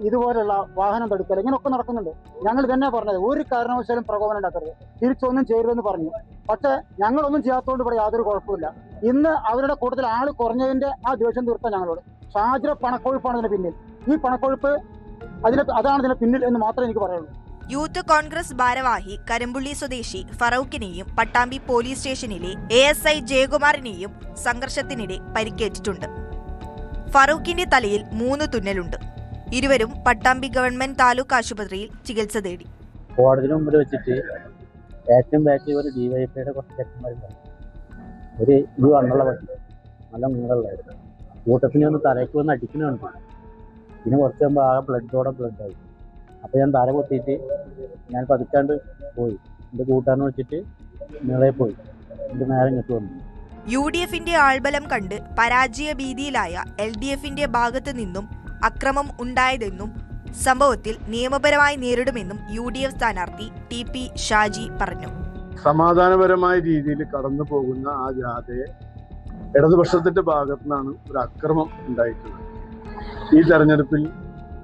ഇതുപോലുള്ള വാഹനം തടുക്കൽ, ഇങ്ങനെയൊക്കെ നടക്കുന്നുണ്ട്. ഞങ്ങൾ തന്നെ പറഞ്ഞത് ഒരു കാരണവശാലും പ്രകോപനം ഉണ്ടാക്കരുത്, തിരിച്ചൊന്നും ചെയ്യരുതെന്ന് പറഞ്ഞു. പക്ഷെ ഞങ്ങളൊന്നും ചെയ്യാത്തതുകൊണ്ട് ഇവിടെ യാതൊരു കുഴപ്പമില്ല. ഇന്ന് അവരുടെ കൂട്ടത്തിൽ ആൾ കുറഞ്ഞതിന്റെ ആ ദേഷ്യം തീർത്താൻ ഞങ്ങളോട്. ഷാജിറ പണക്കൊഴുപ്പാണ് ഇതിന് പിന്നിൽ. ഈ പണക്കൊഴുപ്പ് അതാണ് ഇതിന് പിന്നിൽ എന്ന് മാത്രമേ എനിക്ക് പറയുള്ളൂ. യൂത്ത് കോൺഗ്രസ് ഭാരവാഹി കരമ്പുള്ളി സ്വദേശി ഫറൂഖിനെയും പട്ടാമ്പി പോലീസ് സ്റ്റേഷനിലെ ASI ജയകുമാറിനെയും സംഘർഷത്തിനിടെ പരിക്കേറ്റിട്ടുണ്ട്. ഫറൂഖിന്റെ തലയിൽ 3 തുന്നലുണ്ട്. ഇരുവരും പട്ടാമ്പി ഗവൺമെന്റ് താലൂക്ക് ആശുപത്രിയിൽ ചികിത്സ തേടി. കോടതിന് മുമ്പിൽ വെച്ചിട്ട് ഏറ്റവും ബാക്കിൽ ഒരു DYFIയുടെ കുറച്ച് ചെക്കന്മാരുണ്ടായിരുന്നു. ഒരു ഇത് വണ്ണുള്ള പട്ടി, നല്ല നീളമുള്ളതായിരുന്നു. കൂട്ടത്തിന് ഒന്ന് തലയ്ക്ക് വന്ന് അടിക്കുന്നുണ്ട്. പിന്നെ കുറച്ച് മുമ്പ് ആകെ ബ്ലഡായി. അപ്പോൾ ഞാൻ തല പൊത്തിയിട്ട് ഞാൻ പതുക്കാണ്ട് പോയി. എൻ്റെ കൂട്ടുകാരനെ വിളിച്ചിട്ട് നിളയെ പോയി. എൻ്റെ നേരെ ഇങ്ങോട്ട് വന്നു. UDFിന്റെ ആൾബലം കണ്ട് പരാജയ ഭീതിയിലായ LDFിന്റെ ഭാഗത്തു നിന്നും അക്രമം ഉണ്ടായതെന്നും സംഭവത്തിൽ നിയമപരമായി നേരിടുമെന്നും UDF സ്ഥാനാർത്ഥി TP ഷാജി പറഞ്ഞു. സമാധാനപരമായ രീതിയിൽ കടന്നു പോകുന്ന ആ ജാഥയെ ഇടതുപക്ഷത്തിന്റെ ഭാഗത്തു നിന്നാണ് ഒരു അക്രമം ഉണ്ടായിട്ടുള്ളത്. ഈ തെരഞ്ഞെടുപ്പിൽ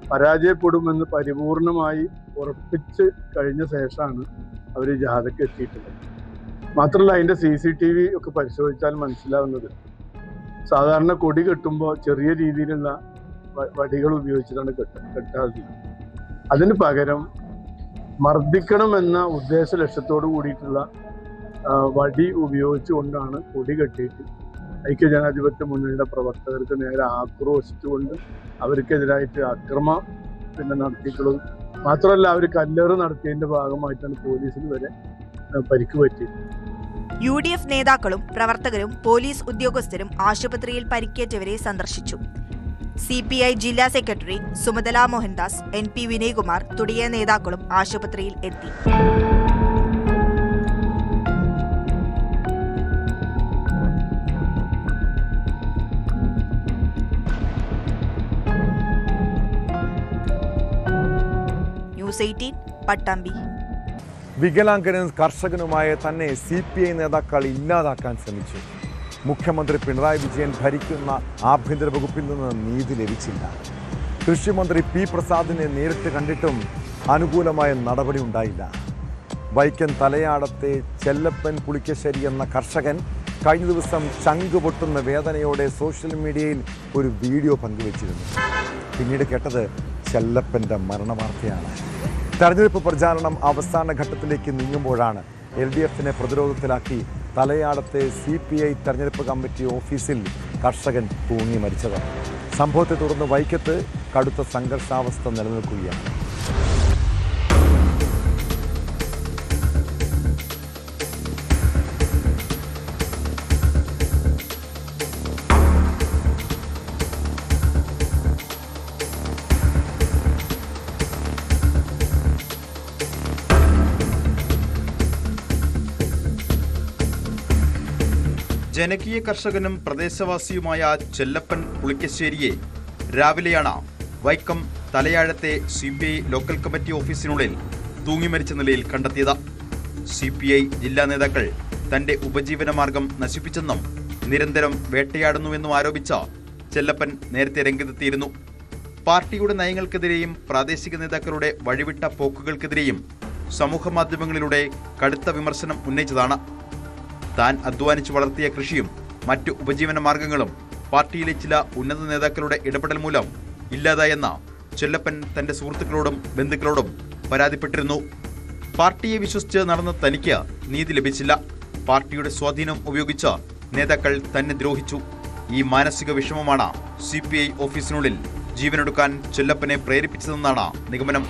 പരാജയപ്പെടുമെന്ന് പരിപൂർണമായി ഉറപ്പിച്ച് കഴിഞ്ഞ ശേഷമാണ് അവർ ജാഥയ്ക്ക് എത്തിയിട്ടുള്ളത്. മാത്രമല്ല അതിൻ്റെ CCTV ഒക്കെ പരിശോധിച്ചാൽ മനസ്സിലാവുന്നത് സാധാരണ കൊടി കെട്ടുമ്പോൾ ചെറിയ രീതിയിലുള്ള വടികൾ ഉപയോഗിച്ചിട്ടാണ് കെട്ടാതെ. അതിന് പകരം മർദ്ദിക്കണമെന്ന ഉദ്ദേശ ലക്ഷ്യത്തോടു കൂടിയിട്ടുള്ള വടി ഉപയോഗിച്ചുകൊണ്ടാണ് കൊടി കെട്ടിയിട്ട് ഐക്യജനാധിപത്യ മുന്നണിയുടെ പ്രവർത്തകർക്ക് നേരെ ആക്രോശിച്ചുകൊണ്ട് അവർക്കെതിരായിട്ട് അക്രമം നടത്തിയിട്ടുള്ളത്. മാത്രമല്ല അവർ കല്ലേറ് നടത്തിയതിന്റെ ഭാഗമായിട്ടാണ് പോലീസിന് വരെ പരിക്ക് പറ്റിയത്. UDF നേതാക്കളും പ്രവർത്തകരും പോലീസ് ഉദ്യോഗസ്ഥരും ആശുപത്രിയിൽ പരിക്കേറ്റവരെ സന്ദർശിച്ചു. CPI ജില്ലാ സെക്രട്ടറി സുമതല മോഹൻദാസ്, NP വിനയ്കുമാർ തുടങ്ങിയ നേതാക്കളും ആശുപത്രിയിൽ എത്തി. ന്യൂസ് 18 പട്ടാമ്പി. വികലാംഗനും കർഷകനുമായ തന്നെ CPI നേതാക്കൾ ഇല്ലാതാക്കാൻ ശ്രമിച്ചു. മുഖ്യമന്ത്രി പിണറായി വിജയൻ ഭരിക്കുന്ന ആഭ്യന്തര വകുപ്പിൽ നിന്ന് നീതി ലഭിച്ചില്ല. കൃഷിമന്ത്രി P പ്രസാദിനെ നേരിട്ട് കണ്ടിട്ടും അനുകൂലമായ നടപടി ഉണ്ടായില്ല. വൈക്കം തലയാടത്തെ ചെല്ലപ്പൻ പുളിക്കശ്ശേരി എന്ന കർഷകൻ കഴിഞ്ഞ ദിവസം ചങ്ക് പൊട്ടുന്ന വേദനയോടെ സോഷ്യൽ മീഡിയയിൽ ഒരു വീഡിയോ പങ്കുവച്ചിരുന്നു. പിന്നീട് കേട്ടത് ചെല്ലപ്പൻ്റെ മരണവാർത്തയാണ്. തെരഞ്ഞെടുപ്പ് പ്രചാരണം അവസാന ഘട്ടത്തിലേക്ക് നീങ്ങുമ്പോഴാണ് LDFനെ പ്രതിരോധത്തിലാക്കി തലയാടത്തെ CPI തെരഞ്ഞെടുപ്പ് കമ്മിറ്റി ഓഫീസിൽ കർഷകൻ തൂങ്ങി മരിച്ചത്. സംഭവത്തെ തുടർന്ന് വൈക്കത്ത് കടുത്ത സംഘർഷാവസ്ഥ നിലനിൽക്കുകയാണ്. ജനകീയ കർഷകനും പ്രദേശവാസിയുമായ ചെല്ലപ്പൻ പുളിക്കശ്ശേരിയെ രാവിലെയാണ് വൈക്കം തലയാഴത്തെ CPI ലോക്കൽ കമ്മിറ്റി ഓഫീസിനുള്ളിൽ തൂങ്ങി മരിച്ച നിലയിൽ കണ്ടെത്തിയത്. CPI ജില്ലാ നേതാക്കൾ തന്റെ ഉപജീവനമാർഗം നശിപ്പിച്ചെന്നും നിരന്തരം വേട്ടയാടുന്നുവെന്നും ആരോപിച്ച ചെല്ലപ്പൻ നേരത്തെ രംഗത്തെത്തിയിരുന്നു. പാർട്ടിയുടെ നയങ്ങൾക്കെതിരെയും പ്രാദേശിക നേതാക്കളുടെ വഴിവിട്ട പോക്കുകൾക്കെതിരെയും സമൂഹമാധ്യമങ്ങളിലൂടെ കടുത്ത വിമർശനം ഉന്നയിച്ചതാണ്. താൻ അധ്വാനിച്ചു വളർത്തിയ കൃഷിയും മറ്റു ഉപജീവന മാർഗങ്ങളും പാർട്ടിയിലെ ചില ഉന്നത നേതാക്കളുടെ ഇടപെടൽ മൂലം ഇല്ലാതായെന്ന ചെല്ലപ്പൻ തന്റെ സുഹൃത്തുക്കളോടും ബന്ധുക്കളോടും പരാതിപ്പെട്ടിരുന്നു. പാർട്ടിയെ വിശ്വസിച്ച് നടന്ന തനിക്ക് നീതി ലഭിച്ചില്ല. പാർട്ടിയുടെ സ്വാധീനം ഉപയോഗിച്ച് നേതാക്കൾ തന്നെ ദ്രോഹിച്ചു. ഈ മാനസിക വിഷമമാണ് CPI ഓഫീസിനുള്ളിൽ ജീവനെടുക്കാൻ ചെല്ലപ്പനെ പ്രേരിപ്പിച്ചതെന്നാണ് നിഗമനം.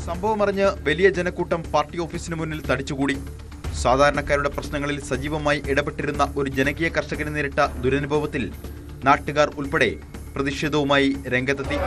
സംഭവമറിഞ്ഞ് വലിയ ജനക്കൂട്ടം പാർട്ടി ഓഫീസിന് മുന്നിൽ തടിച്ചുകൂടി. സാധാരണക്കാരുടെ പ്രശ്നങ്ങളിൽ സജീവമായി ഇടപെട്ടിരുന്ന ഒരു ജനകീയ കർഷകന് നേരിട്ട ദുരനുഭവത്തിൽ നാട്ടുകാർ ഉൾപ്പെടെ പ്രതിഷേധവുമായി രംഗത്തെത്തി.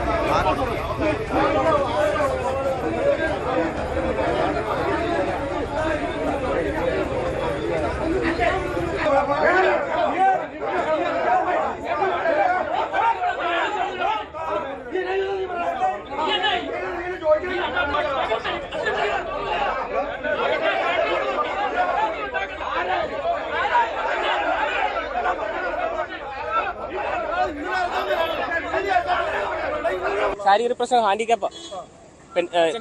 ശാരീരിക പ്രശ്നം ഹാൻഡിക്യാപ്പാ.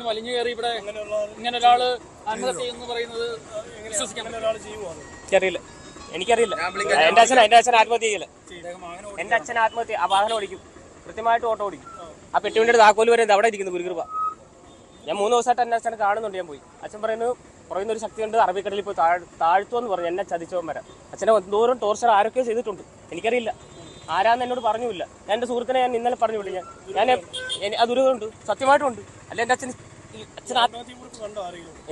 വലിഞ്ഞു കയറി ഇവിടെ ഇങ്ങനെ ഒരാള് ആത്മഹത്യ ചെയ്യുമെന്ന് പറയുന്നത് വിശ്വസിക്കാൻ എനിക്കറിയില്ല. എന്റെ അച്ഛൻ ആത്മഹത്യ ചെയ്യില്ല. എന്റെ അച്ഛൻ ആത്മഹത്യ ആ വാഹനം ഓടിക്കും, കൃത്യമായിട്ട് ഓട്ടോ ഓടിക്കും. ആ പെട്ടിവണ്ടിയുടെ താക്കോല് വരെ അവിടെ ഇരിക്കുന്നു ഗുരുകൃപ. ഞാൻ 3 ദിവസമായിട്ട് എന്റെ അച്ഛനെ കാണുന്നുണ്ട്. ഞാൻ പോയി അച്ഛൻ പറയുന്ന ഒരു ശക്തിയുണ്ട്, അറബിക്കടലിൽ പോയി താഴ്ത്തുമെന്ന് പറഞ്ഞു. എന്നെ ചതിച്ചവൻ വരാം. അച്ഛനെ എന്തോരം ടോർച്ചർ ആരൊക്കെയോ ചെയ്തിട്ടുണ്ട്, എനിക്കറിയില്ല. ആരാന്ന് എന്നോട് പറഞ്ഞില്ല. ഞാൻ എൻ്റെ സുഹൃത്തിനെ ഞാൻ ഇന്നലെ പറഞ്ഞു വിട്ടു. ഞാൻ ആ ദുരിതമുണ്ട്, സത്യമായിട്ടുണ്ട്. അല്ല എൻ്റെ അച്ഛൻ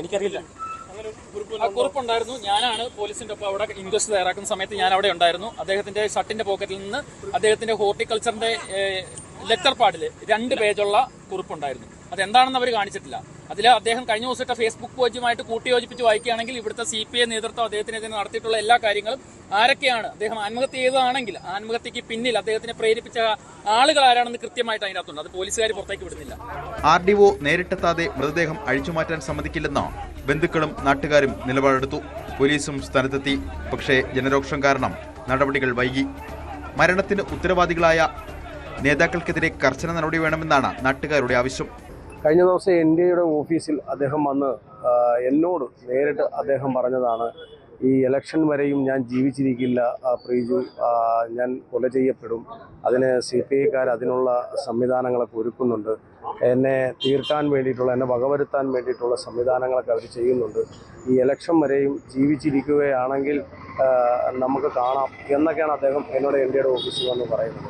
എനിക്കറിയില്ല. കുറിപ്പുണ്ടായിരുന്നു. ഞാനാണ് പോലീസിന്റെ ഒപ്പം അവിടെ ഇൻക്വസ്റ്റ് തയ്യാറാക്കുന്ന സമയത്ത് ഞാൻ അവിടെ ഉണ്ടായിരുന്നു. അദ്ദേഹത്തിന്റെ ഷർട്ടിന്റെ പോക്കറ്റിൽ നിന്ന് അദ്ദേഹത്തിന്റെ ഹോർട്ടിക്കൾച്ചറിന്റെ ലെറ്റർ പാഡിൽ 2 പേജുള്ള കുറിപ്പുണ്ടായിരുന്നു. അതെന്താണെന്ന് അവർ കാണിച്ചിട്ടില്ല. അതിൽ അദ്ദേഹം കഴിഞ്ഞ ദിവസത്തെ ഫേസ്ബുക്ക് പേജുമായിട്ട് കൂട്ടിയോജിപ്പിച്ച് വായിക്കുകയാണെങ്കിൽ ഇവിടുത്തെ CPI നേതൃത്വം അദ്ദേഹത്തിനെതിരെ നടത്തിയിട്ടുള്ള എല്ലാ കാര്യങ്ങളും ആരൊക്കെയാണ്, അദ്ദേഹം ആത്മഹത്യ ചെയ്തതാണെങ്കിൽ ആത്മഹത്യക്ക് പിന്നിൽ അദ്ദേഹത്തിനെ പ്രേരിപ്പിച്ച ആളുകൾ ആരാണെന്ന് കൃത്യമായിട്ട് അതിനകത്തുണ്ട്. അത് പോലീസുകാർ പുറത്തേക്ക് വിടുന്നില്ല. RDO നേരിട്ടെത്താതെ മൃതദേഹം അഴിച്ചുമാറ്റാൻ സമ്മതിക്കില്ലെന്ന് ബന്ധുക്കളും നാട്ടുകാരും നിലപാടെടുത്തു. പോലീസും സ്ഥലത്തെത്തി. പക്ഷേ ജനരോക്ഷം കാരണം നടപടികൾ വൈകി. മരണത്തിന് ഉത്തരവാദികളായ നേതാക്കൾക്കെതിരെ കർശന നടപടി വേണമെന്നാണ് നാട്ടുകാരുടെ ആവശ്യം. കഴിഞ്ഞ ദിവസം NDAയുടെ ഓഫീസിൽ അദ്ദേഹം വന്ന് എന്നോട് നേരിട്ട് അദ്ദേഹം പറഞ്ഞതാണ്, ഈ ഇലക്ഷൻ വരെയും ഞാൻ ജീവിച്ചിരിക്കില്ല പ്രീജു, ഞാൻ കൊല ചെയ്യപ്പെടും. അതിന് CPIക്കാർ അതിനുള്ള സംവിധാനങ്ങളൊക്കെ ഒരുക്കുന്നുണ്ട്. എന്നെ തീർക്കാൻ വേണ്ടിയിട്ടുള്ള, എന്നെ വകവരുത്താൻ വേണ്ടിയിട്ടുള്ള സംവിധാനങ്ങളൊക്കെ അവർ ചെയ്യുന്നുണ്ട്. ഈ ഇലക്ഷൻ വരെയും ജീവിച്ചിരിക്കുകയാണെങ്കിൽ നമുക്ക് കാണാം എന്നൊക്കെയാണ് അദ്ദേഹം എന്നോട് NDAയുടെ ഓഫീസിൽ വന്ന് പറയുന്നത്.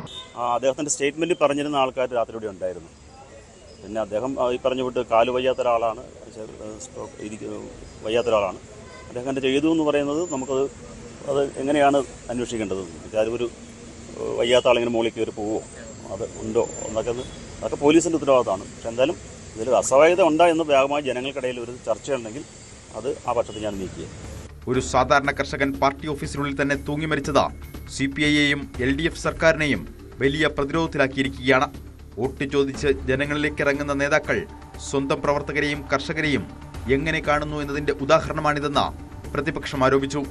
അദ്ദേഹത്തിൻ്റെ സ്റ്റേറ്റ്മെൻറ്റിൽ പറഞ്ഞിരുന്ന ആൾക്കാർ രാത്രി ഇവിടെ ഉണ്ടായിരുന്നു. പിന്നെ അദ്ദേഹം ഈ പറഞ്ഞു വിട്ട് കാല് വയ്യാത്ത ഒരാളാണ്, വയ്യാത്ത ഒരാളാണ്. അദ്ദേഹം എൻ്റെ ചെയ്തു എന്ന് പറയുന്നത് അത് എങ്ങനെയാണ് അന്വേഷിക്കേണ്ടത്? കാര്യം ഒരു വയ്യാത്ത ആളിങ്ങനെ മുകളിൽ കയറി പോവുമോ, അത് ഉണ്ടോ എന്നൊക്കെ അതൊക്കെ പോലീസിൻ്റെ ഉത്തരവാദിത്തമാണ്. പക്ഷെ എന്തായാലും ഇതിൽ അസ്വാഭാവികത ഉണ്ടായെന്ന് വ്യാപകമായി ജനങ്ങൾക്കിടയിൽ ഒരു ചർച്ചയുണ്ടെങ്കിൽ അത് ആ പക്ഷത്ത് ഞാൻ നീക്കിയത്. ഒരു സാധാരണ കർഷകൻ പാർട്ടി ഓഫീസിനുള്ളിൽ തന്നെ തൂങ്ങി മരിച്ചത് CPIയെയും LDF സർക്കാരിനെയും വലിയ പ്രതിരോധത്തിലാക്കിയിരിക്കുകയാണ്. വോട്ട് ചോദിച്ച് ജനങ്ങളിലേക്ക് ഇറങ്ങുന്ന നേതാക്കൾ സ്വന്തം പ്രവർത്തകരെയും കർഷകരെയും എങ്ങനെ കാണുന്നു എന്നതിന്റെ ഉദാഹരണമാണിതെന്ന് പ്രതിപക്ഷം ആരോപിച്ചു.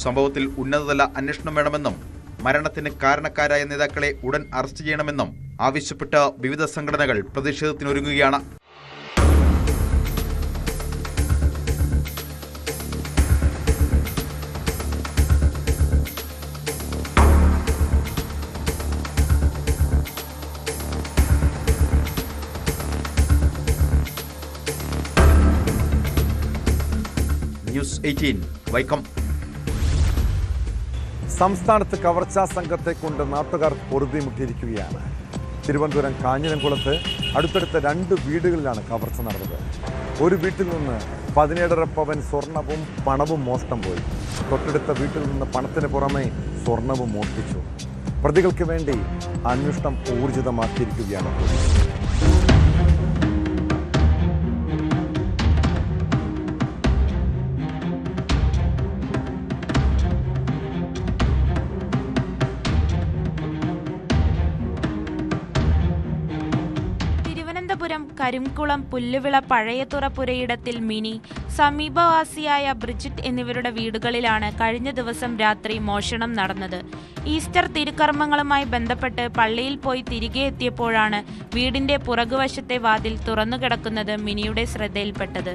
സംഭവത്തിൽ ഉന്നതതല അന്വേഷണം വേണമെന്നും മരണത്തിന് കാരണക്കാരായ നേതാക്കളെ ഉടൻ അറസ്റ്റ് ചെയ്യണമെന്നും ആവശ്യപ്പെട്ട് വിവിധ സംഘടനകൾ പ്രതിഷേധത്തിനൊരുങ്ങുകയാണ്. ന്യൂസ് 18 വൈക്കം. സംസ്ഥാനത്ത് കവർച്ചാ സംഘത്തെ കൊണ്ട് നാട്ടുകാർ പൊറുതിമുട്ടിയിരിക്കുകയാണ്. തിരുവനന്തപുരം കാഞ്ഞിരംകുളത്ത് അടുത്തടുത്ത 2 വീടുകളിലാണ് കവർച്ച നടന്നത്. ഒരു വീട്ടിൽ നിന്ന് 17.5 പവൻ സ്വർണവും പണവും മോഷണം പോയി. തൊട്ടടുത്ത വീട്ടിൽ നിന്ന് പണത്തിന് പുറമെ സ്വർണവും മോഷ്ടിച്ചു. പ്രതികൾക്ക് വേണ്ടി അന്വേഷണം ഊർജിതമാക്കിയിരിക്കുകയാണ് പോലീസ്. തിരുവനന്തപുരം കരിംകുളം പുല്ലുവിള പഴയതുറ പുരയിടത്തിൽ മിനി, സമീപവാസിയായ ബ്രിജിറ്റ് എന്നിവരുടെ വീടുകളിലാണ് കഴിഞ്ഞ ദിവസം രാത്രി മോഷണം നടന്നത്. ഈസ്റ്റർ തിരുക്കർമ്മങ്ങളുമായി ബന്ധപ്പെട്ട് പള്ളിയിൽ പോയി തിരികെ എത്തിയപ്പോഴാണ് വീടിന്റെ പുറകുവശത്തെ വാതിൽ തുറന്നുകിടക്കുന്നത് മിനിയുടെ ശ്രദ്ധയിൽപ്പെട്ടത്.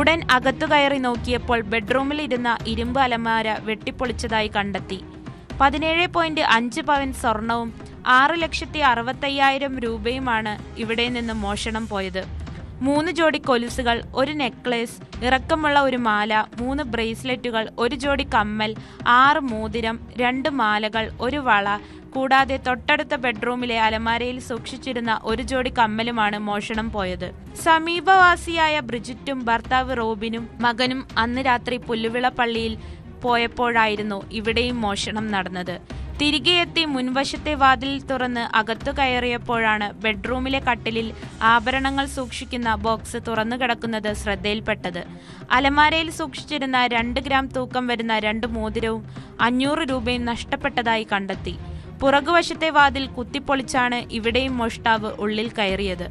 ഉടൻ അകത്തു കയറി നോക്കിയപ്പോൾ ബെഡ്റൂമിൽ ഇരുന്ന ഇരുമ്പ് അലമാര വെട്ടിപ്പൊളിച്ചതായി കണ്ടെത്തി. 17.5 പവൻ സ്വർണവും 6,65,000 രൂപയുമാണ് ഇവിടെ നിന്ന് മോഷണം പോയത്. 3 ജോഡി കൊലുസുകൾ, 1 നെക്ലേസ്, ഇറക്കമുള്ള ഒരു മാല, 3 ബ്രേസ്ലെറ്റുകൾ, 1 ജോഡി കമ്മൽ, 6 മോതിരം, 2 മാലകൾ, 1 വള, കൂടാതെ തൊട്ടടുത്ത ബെഡ്റൂമിലെ അലമാരയിൽ സൂക്ഷിച്ചിരുന്ന 1 ജോഡി കമ്മലുമാണ് മോഷണം പോയത്. സമീപവാസിയായ ബ്രിജിറ്റും ഭർത്താവ് റോബിനും മകനും അന്ന് രാത്രി പുല്ലുവിള പള്ളിയിൽ പോയപ്പോഴായിരുന്നു ഇവിടെയും മോഷണം നടന്നത്. തിരികെ എത്തി മുൻവശത്തെ വാതിൽ തുറന്ന് അകത്തു കയറിയപ്പോഴാണ് ബെഡ്റൂമിലെ കട്ടിലിൽ ആഭരണങ്ങൾ സൂക്ഷിക്കുന്ന ബോക്സ് തുറന്നു കിടക്കുന്നത് ശ്രദ്ധയിൽപ്പെട്ടത്. അലമാരയിൽ സൂക്ഷിച്ചിരുന്ന 2 ഗ്രാം തൂക്കം വരുന്ന 2 മോതിരവും 500 രൂപയും നഷ്ടപ്പെട്ടതായി കണ്ടെത്തി. പുറകുവശത്തെ വാതിൽ കുത്തിപ്പൊളിച്ചാണ് ഇവിടെയും മോഷ്ടാവ് ഉള്ളിൽ കയറിയത്.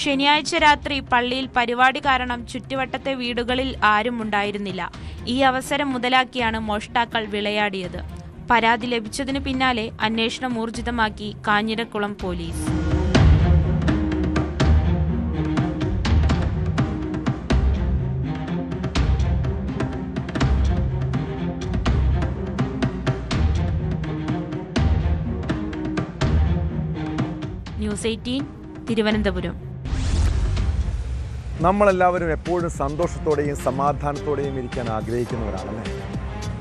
ശനിയാഴ്ച രാത്രി പള്ളിയിൽ പരിപാടി കാരണം ചുറ്റുവട്ടത്തെ വീടുകളിൽ ആരും ഉണ്ടായിരുന്നില്ല. ഈ അവസരം മുതലാക്കിയാണ് മോഷ്ടാക്കൾ വിളയാടിയത്. പരാതി ലഭിച്ചതിനു പിന്നാലെ അന്വേഷണം ഊർജിതമാക്കി കാഞ്ഞിരക്കുളം പോലീസ്. ന്യൂസ് 18 തിരുവനന്തപുരം. നമ്മളെല്ലാവരും എപ്പോഴും സന്തോഷത്തോടെയും സമാധാനത്തോടെയും ഇരിക്കാൻ ആഗ്രഹിക്കുന്നവരാണല്ലേ.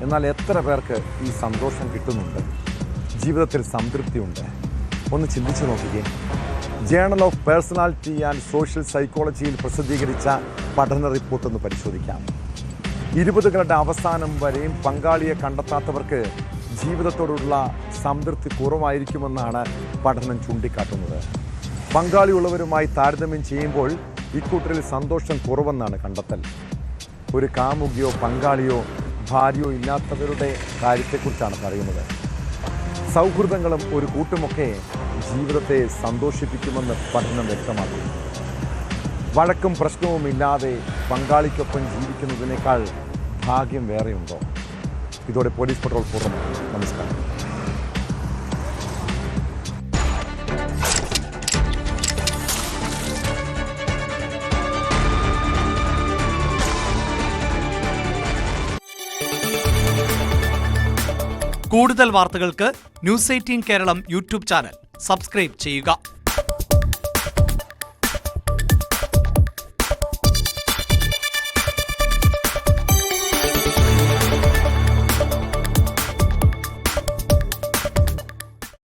എന്നാൽ എത്ര പേർക്ക് ഈ സന്തോഷം കിട്ടുന്നുണ്ട്? ജീവിതത്തിൽ സംതൃപ്തിയുണ്ട്? ഒന്ന് ചിന്തിച്ചു നോക്കിക്കേ. Journal of personality and social സൈക്കോളജിയിൽ പ്രസിദ്ധീകരിച്ച പഠന റിപ്പോർട്ട് ഒന്ന് പരിശോധിക്കാം. 20കളുടെ അവസാനം വരെയും പങ്കാളിയെ കണ്ടെത്താത്തവർക്ക് ജീവിതത്തോടുള്ള സംതൃപ്തി കുറവായിരിക്കുമെന്നാണ് പഠനം ചൂണ്ടിക്കാട്ടുന്നത്. പങ്കാളിയുള്ളവരുമായി താരതമ്യം ചെയ്യുമ്പോൾ ഇക്കൂട്ടരിൽ സന്തോഷം കുറവെന്നാണ് കണ്ടെത്തൽ. ഒരു കാമുകിയോ പങ്കാളിയോ ഭാര്യയോ ഇല്ലാത്തവരുടെ കാര്യത്തെക്കുറിച്ചാണ് പറയുന്നത്. സൗഹൃദങ്ങളും ഒരു കൂട്ടുമൊക്കെ ജീവിതത്തെ സന്തോഷിപ്പിക്കുമെന്ന് പഠനം വ്യക്തമാക്കുന്നു. വഴക്കും പ്രശ്നവും ഇല്ലാതെ പങ്കാളിക്കൊപ്പം ജീവിക്കുന്നതിനേക്കാൾ ഭാഗ്യം വേറെയുണ്ടോ? ഇതോടെ പോലീസ് പട്രോൾ പൂർണ്ണമാണ്. നമസ്കാരം. കൂടുതൽ വാർത്തകൾക്ക് news 18 Keralam YouTube channel subscribe ചെയ്യുക.